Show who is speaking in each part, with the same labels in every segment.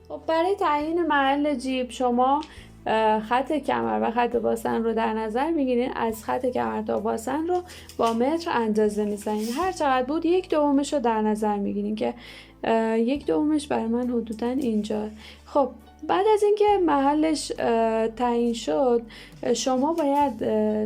Speaker 1: خب برای تعیین محل جیب شما خط کمر و خط باسن رو در نظر میگیرین. از خط کمر تا باسن رو با متر اندازه میزنین. هر چقدر بود 1/2 رو در نظر میگیرین که 1/2 برای من حدوداً اینجا. خب بعد از اینکه محلش تعیین شد شما باید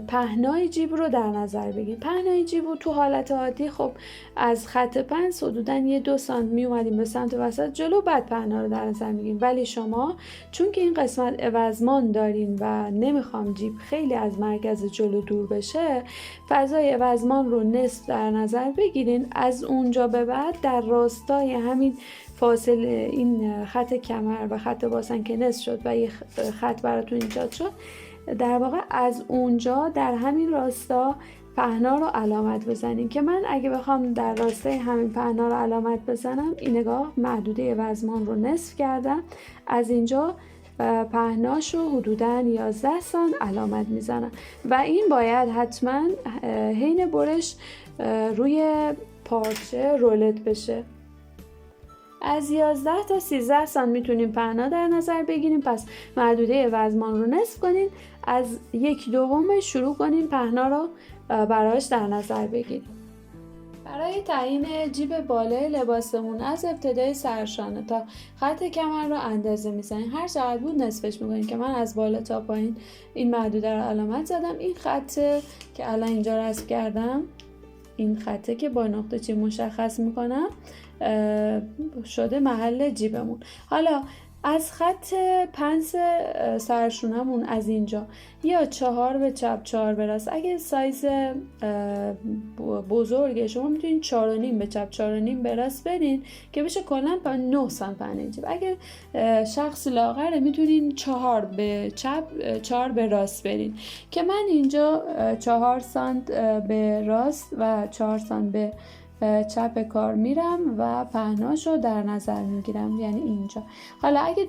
Speaker 1: پهنای جیب رو در نظر بگیرید. پهنای جیب رو تو حالت عادی خب از خط پنس حدوداً 2 سانت می اومدیم به سمت وسط جلو، بعد پهنا رو در نظر میگیریم. ولی شما چون که این قسمت عوضمان دارین و نمیخوام جیب خیلی از مرکز جلو دور بشه، فضای عوضمان رو نصف در نظر بگیرین. از اونجا به بعد در راستای همین فاصله این خط کمر و خط باسن که نصف شد و یه خط براتون ایجاد شد، در واقع از اونجا در همین راستا پهنا رو علامت بزنین. که من اگه بخوام در راستای همین پهنا رو علامت بزنم، این نگاه محدوده وزمان رو نصف کردم، از اینجا پهناشو حدوداً 11 سانت علامت میزنم و این باید حتما حین برش روی پارچه رولت بشه. از 11 تا 13 سانت میتونیم پهنا در نظر بگیریم. پس محدوده وزمان رو نصف کنین، از 1/2 شروع کنین پهنا رو براش در نظر بگیریم. برای تعیین جیب بالای لباسمون از ابتدای سرشانه تا خط کمر رو اندازه میزنیم. هر چقدر بود نصفش میکنیم که من از بالا تا پایین این محدوده رو علامت زدم. این خطه که الان اینجا رسم کردم، این خطه که با نقطه چی مشخص میکنم شده محل جیبمون. حالا از خط پنس سرشونمون از اینجا یا 4 به چپ 4 به راست، اگه سایز بزرگه شما میتونین 4.5 به چپ 4.5 به راست بدین که بشه کلا 9 سانت پهنه جیب. اگه شخص لاغره میتونین 4 به چپ 4 به راست بدین که من اینجا 4 سانت به راست و 4 سانت به چپ کار میرم و پهناشو در نظر میگیرم، یعنی اینجا. حالا اگه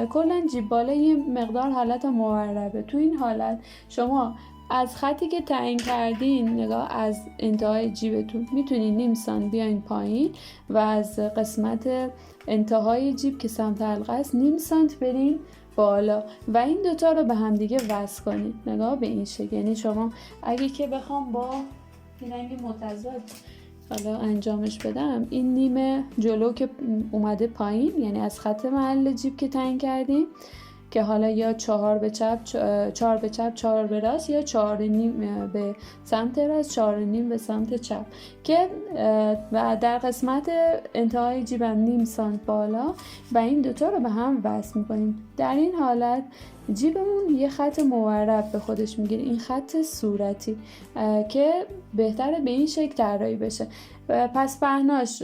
Speaker 1: کلا جیب بالا یه مقدار حالت موربه، تو این حالت شما از خطی که تعیین کردین نگاه از انتهای جیبتون میتونین نیم سانت بیاین پایین و از قسمت انتهای جیب که سمت حلقه است نیم سانت برین بالا و این دوتا رو به هم دیگه وصل کنین. نگاه به این شکل. یعنی شما اگه که بخوام با این رنگ متضاد حالا انجامش بدم، این نیم جلو که اومده پایین، یعنی از خط محل جیب که تعیین کردیم که حالا یا 4 به چپ 4 به راست یا 4.5 به سمت راست 4.5 به سمت چپ، که و در قسمت انتهای جیبم نیم سانت بالا و این دوتا رو به هم وصل میکنیم. در این حالت جیبمون یه خط مورب به خودش میگیره، این خط صورتی که بهتره به این شکل طراحی بشه. پس پهناش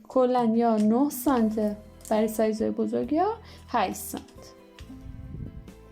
Speaker 1: کلا یا 9 سانت برای سایزهای بزرگ یا 8 سانت.